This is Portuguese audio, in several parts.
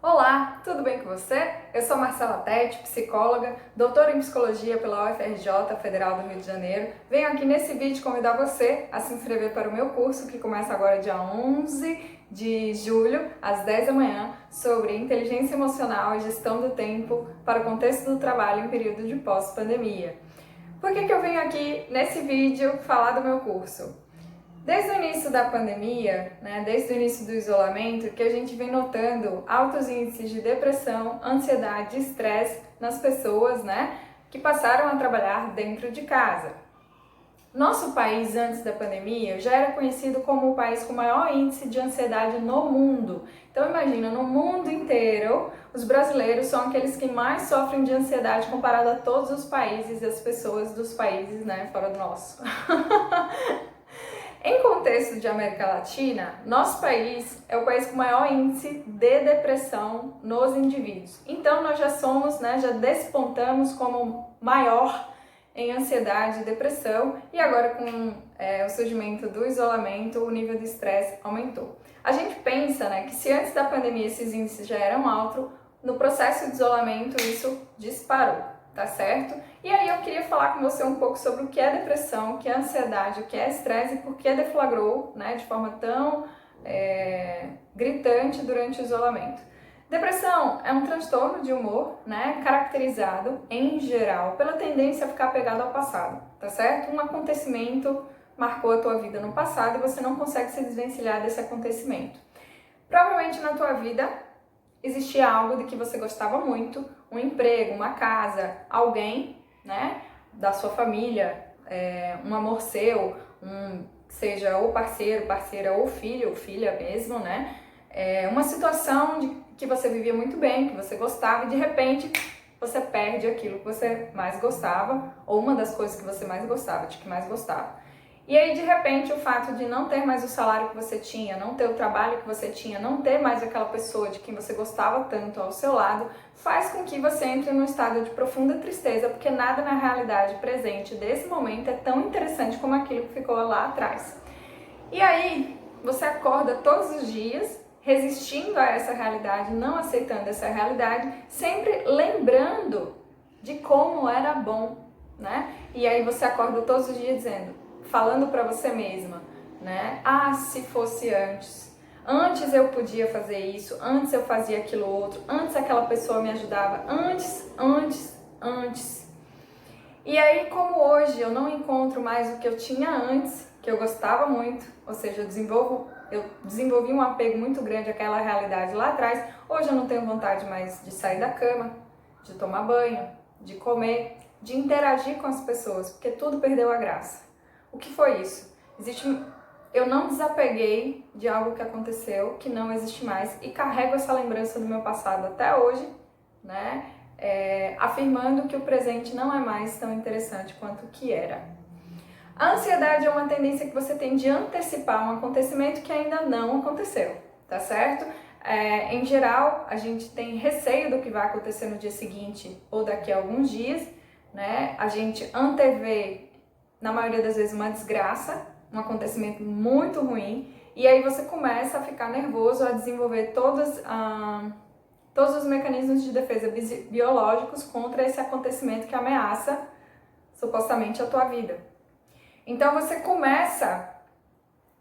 Olá, tudo bem com você? Eu sou Marcela Tete, psicóloga, doutora em psicologia pela UFRJ Federal do Rio de Janeiro. Venho aqui nesse vídeo convidar você a se inscrever para o meu curso que começa agora dia 11 de julho, às 10 da manhã, sobre inteligência emocional e gestão do tempo para o contexto do trabalho em período de pós-pandemia. Por que eu venho aqui nesse vídeo falar do meu curso? Desde o início da pandemia, desde o início do isolamento, que a gente vem notando altos índices de depressão, ansiedade e estresse nas pessoas, que passaram a trabalhar dentro de casa. Nosso país, antes da pandemia, já era conhecido como o país com maior índice de ansiedade no mundo. Então imagina, no mundo inteiro, os brasileiros são aqueles que mais sofrem de ansiedade comparado a todos os países e as pessoas dos países, fora do nosso. Em contexto de América Latina, nosso país é o país com maior índice de depressão nos indivíduos. Então nós já despontamos como maior em ansiedade e depressão, e agora com o surgimento do isolamento, o nível de estresse aumentou. A gente pensa que se antes da pandemia esses índices já eram altos, no processo de isolamento isso disparou. Tá certo? E aí eu queria falar com você um pouco sobre o que é depressão, o que é ansiedade, o que é estresse e por que deflagrou, de forma tão gritante durante o isolamento. Depressão é um transtorno de humor, caracterizado, em geral, pela tendência a ficar apegado ao passado, tá certo? Um acontecimento marcou a tua vida no passado e você não consegue se desvencilhar desse acontecimento. Provavelmente na tua vida existia algo de que você gostava muito, um emprego, uma casa, alguém, da sua família, um amor seu, seja ou parceiro, parceira, ou filho, ou filha mesmo, uma situação que você vivia muito bem, que você gostava, e de repente você perde aquilo que você mais gostava, ou uma das coisas que você mais gostava, de que mais gostava. E aí, de repente, o fato de não ter mais o salário que você tinha, não ter o trabalho que você tinha, não ter mais aquela pessoa de quem você gostava tanto ao seu lado, faz com que você entre num estado de profunda tristeza, porque nada na realidade presente desse momento é tão interessante como aquilo que ficou lá atrás. E aí, você acorda todos os dias, resistindo a essa realidade, não aceitando essa realidade, sempre lembrando de como era bom, E aí você acorda todos os dias falando para você mesma, Ah, se fosse antes. Antes eu podia fazer isso, antes eu fazia aquilo outro, antes aquela pessoa me ajudava, antes. E aí, como hoje eu não encontro mais o que eu tinha antes, que eu gostava muito, ou seja, eu desenvolvi um apego muito grande àquela realidade lá atrás, hoje eu não tenho vontade mais de sair da cama, de tomar banho, de comer, de interagir com as pessoas, porque tudo perdeu a graça. O que foi isso? Eu não desapeguei de algo que aconteceu, que não existe mais, e carrego essa lembrança do meu passado até hoje, afirmando que o presente não é mais tão interessante quanto o que era. A ansiedade é uma tendência que você tem de antecipar um acontecimento que ainda não aconteceu, tá certo? Em geral, a gente tem receio do que vai acontecer no dia seguinte ou daqui a alguns dias, A gente antevê, na maioria das vezes, uma desgraça, um acontecimento muito ruim, e aí você começa a ficar nervoso, a desenvolver todos os mecanismos de defesa biológicos contra esse acontecimento que ameaça, supostamente, a tua vida. Então você começa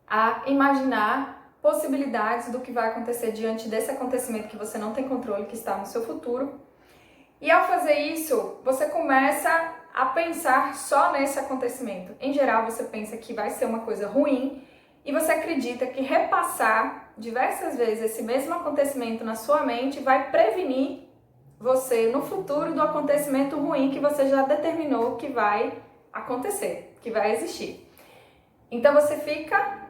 a imaginar possibilidades do que vai acontecer diante desse acontecimento que você não tem controle, que está no seu futuro. E ao fazer isso, você começa a pensar só nesse acontecimento. Em geral, você pensa que vai ser uma coisa ruim e você acredita que repassar diversas vezes esse mesmo acontecimento na sua mente vai prevenir você no futuro do acontecimento ruim que você já determinou que vai acontecer, que vai existir. Então você fica,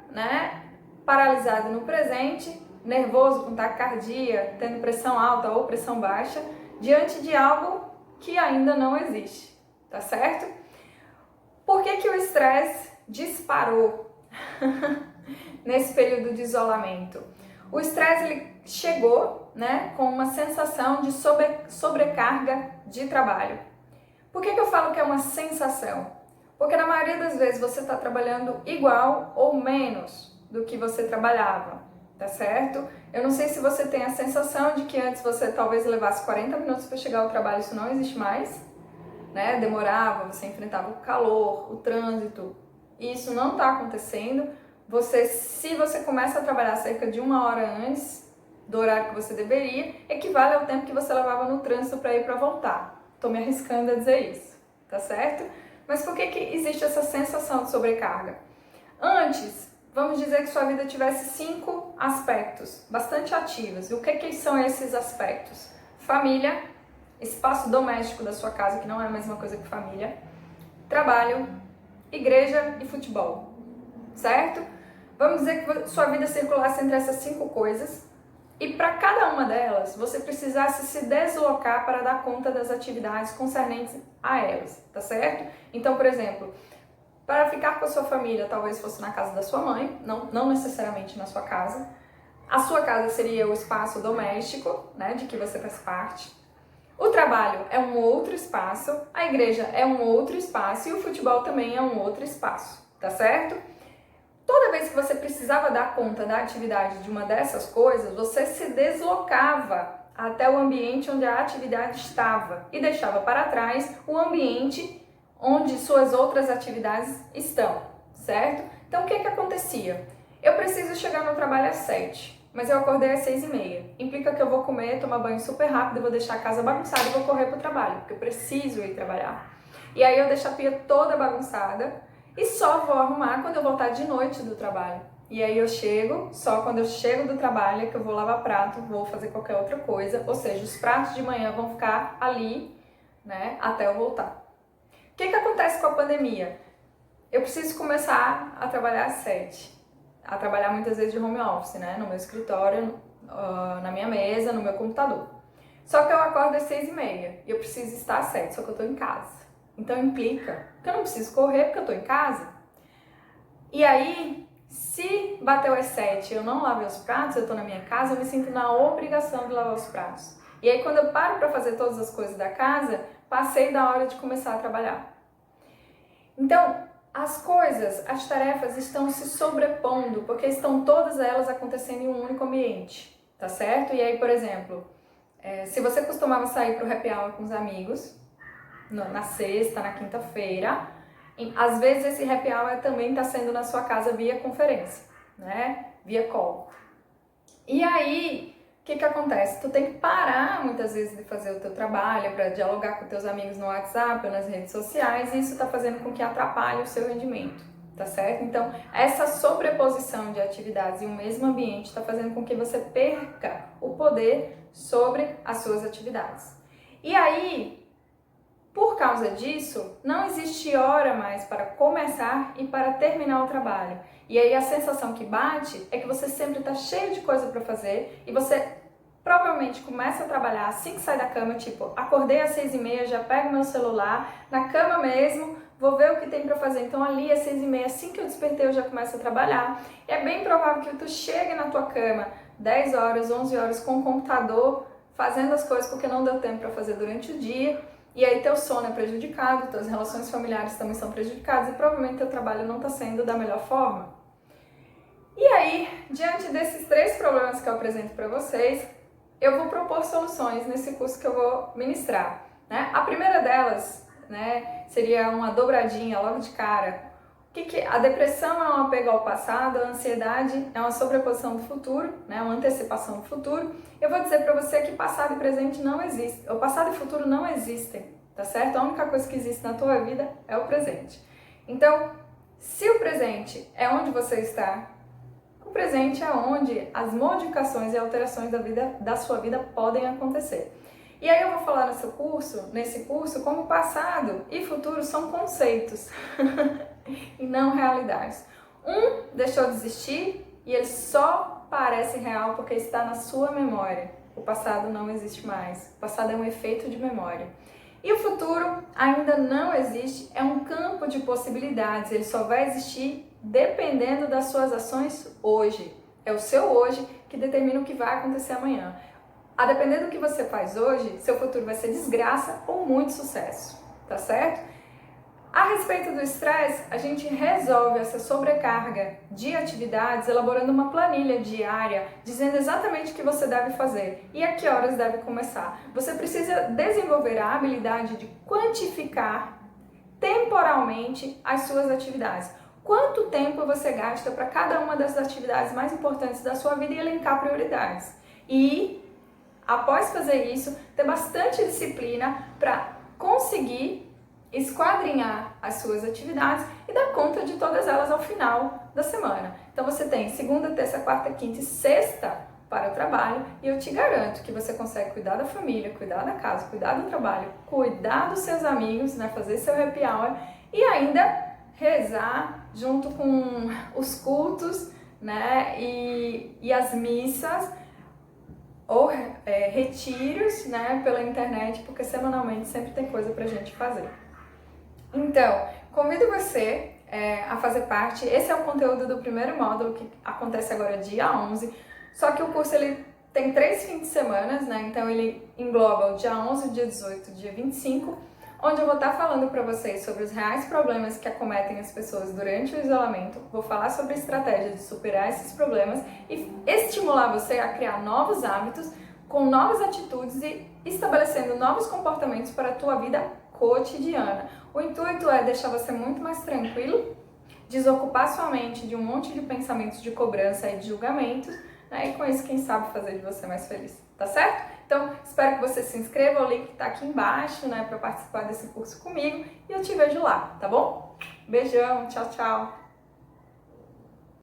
paralisado no presente, nervoso, com taquicardia, tendo pressão alta ou pressão baixa, diante de algo que ainda não existe, tá certo? Por que o estresse disparou nesse período de isolamento? O estresse ele chegou, com uma sensação de sobrecarga de trabalho. Por que eu falo que é uma sensação? Porque na maioria das vezes você está trabalhando igual ou menos do que você trabalhava, tá certo? Eu não sei se você tem a sensação de que antes você talvez levasse 40 minutos para chegar ao trabalho, isso não existe mais, né? Demorava, você enfrentava o calor, o trânsito, e isso não está acontecendo. Se você começa a trabalhar cerca de 1 hora antes do horário que você deveria, equivale ao tempo que você levava no trânsito para ir para voltar. Estou me arriscando a dizer isso, tá certo? Mas por que existe essa sensação de sobrecarga? Antes, vamos dizer que sua vida tivesse 5 aspectos bastante ativos. E o que são esses aspectos? Família, espaço doméstico da sua casa, que não é a mesma coisa que família, trabalho, igreja e futebol, certo? Vamos dizer que sua vida circulasse entre essas 5 coisas e para cada uma delas você precisasse se deslocar para dar conta das atividades concernentes a elas, tá certo? Então, por exemplo, para ficar com a sua família, talvez fosse na casa da sua mãe, não necessariamente na sua casa. A sua casa seria o espaço doméstico, né, de que você faz parte. O trabalho é um outro espaço, a igreja é um outro espaço e o futebol também é um outro espaço, tá certo? Toda vez que você precisava dar conta da atividade de uma dessas coisas, você se deslocava até o ambiente onde a atividade estava e deixava para trás o ambiente onde suas outras atividades estão, certo? Então o que acontecia? Eu preciso chegar no trabalho às 7, mas eu acordei às 6h30. Implica que eu vou comer, tomar banho super rápido, vou deixar a casa bagunçada e vou correr para o trabalho, porque eu preciso ir trabalhar. E aí eu deixo a pia toda bagunçada e só vou arrumar quando eu voltar de noite do trabalho. E aí eu chego, só quando eu chego do trabalho é que eu vou lavar prato, vou fazer qualquer outra coisa, ou seja, os pratos de manhã vão ficar ali, né, até eu voltar. O que acontece com a pandemia? Eu preciso começar a trabalhar às 7, a trabalhar muitas vezes de home office, né, no meu escritório, na minha mesa, no meu computador. Só que eu acordo às 6h30 e eu preciso estar às 7, só que eu estou em casa. Então implica que eu não preciso correr porque eu estou em casa. E aí, se bateu às 7 e eu não lavei os pratos, eu estou na minha casa, eu me sinto na obrigação de lavar os pratos. E aí quando eu paro para fazer todas as coisas da casa, passei da hora de começar a trabalhar. Então, as coisas, as tarefas estão se sobrepondo, porque estão todas elas acontecendo em um único ambiente, tá certo? E aí, por exemplo, se você costumava sair para o happy hour com os amigos, na sexta, na quinta-feira, às vezes esse happy hour também está sendo na sua casa via conferência, né? Via call. E aí, o que acontece? Tu tem que parar muitas vezes de fazer o teu trabalho para dialogar com teus amigos no WhatsApp ou nas redes sociais, e isso está fazendo com que atrapalhe o seu rendimento, tá certo? Então, essa sobreposição de atividades em um mesmo ambiente está fazendo com que você perca o poder sobre as suas atividades. E aí, por causa disso, não existe hora mais para começar e para terminar o trabalho. E aí a sensação que bate é que você sempre está cheio de coisa para fazer e você provavelmente começa a trabalhar assim que sai da cama, tipo, acordei às 6h30, já pego meu celular, na cama mesmo, vou ver o que tem para fazer. Então ali às 6h30, assim que eu despertei, eu já começo a trabalhar. E é bem provável que tu chegue na tua cama 10 horas, 11 horas com o computador, fazendo as coisas porque não deu tempo para fazer durante o dia. E aí teu sono é prejudicado, tuas relações familiares também são prejudicadas e provavelmente teu trabalho não está sendo da melhor forma. E aí, diante desses 3 problemas que eu apresento para vocês, eu vou propor soluções nesse curso que eu vou ministrar, né? A primeira delas, né, seria uma dobradinha logo de cara. A depressão é um apego ao passado, a ansiedade é uma sobreposição do futuro, né, uma antecipação do futuro. Eu vou dizer para você que passado e presente não existem, o passado e futuro não existem, tá certo? A única coisa que existe na tua vida é o presente. Então, se o presente é onde você está, o presente é onde as modificações e alterações da sua vida podem acontecer. E aí eu vou falar nesse curso, como passado e futuro são conceitos e não realidades. Um deixou de existir e ele só parece real porque está na sua memória. O passado não existe mais. O passado é um efeito de memória. E o futuro ainda não existe, é um campo de possibilidades. Ele só vai existir dependendo das suas ações hoje. É o seu hoje que determina o que vai acontecer amanhã. A depender do que você faz hoje, seu futuro vai ser desgraça ou muito sucesso, tá certo? A respeito do estresse, a gente resolve essa sobrecarga de atividades elaborando uma planilha diária, dizendo exatamente o que você deve fazer e a que horas deve começar. Você precisa desenvolver a habilidade de quantificar temporalmente as suas atividades. Quanto tempo você gasta para cada uma das atividades mais importantes da sua vida e elencar prioridades. E, após fazer isso, ter bastante disciplina para conseguir esquadrinhar as suas atividades e dar conta de todas elas ao final da semana. Então você tem segunda, terça, quarta, quinta e sexta para o trabalho e eu te garanto que você consegue cuidar da família, cuidar da casa, cuidar do trabalho, cuidar dos seus amigos, né, fazer seu happy hour e ainda rezar junto com os cultos, né, e as missas ou retiros, né, pela internet, porque semanalmente sempre tem coisa pra gente fazer. Então, convido você a fazer parte. Esse é o conteúdo do primeiro módulo que acontece agora dia 11, só que o curso ele tem 3 fins de semana, né? Então ele engloba o dia 11, dia 18, dia 25, onde eu vou estar falando para vocês sobre os reais problemas que acometem as pessoas durante o isolamento, vou falar sobre estratégias de superar esses problemas e estimular você a criar novos hábitos, com novas atitudes e estabelecendo novos comportamentos para a tua vida cotidiana. O intuito é deixar você muito mais tranquilo, desocupar sua mente de um monte de pensamentos de cobrança e de julgamentos, né? E com isso, quem sabe fazer de você mais feliz, tá certo? Então, espero que você se inscreva, o link tá aqui embaixo, né, para participar desse curso comigo e eu te vejo lá, tá bom? Beijão, tchau, tchau!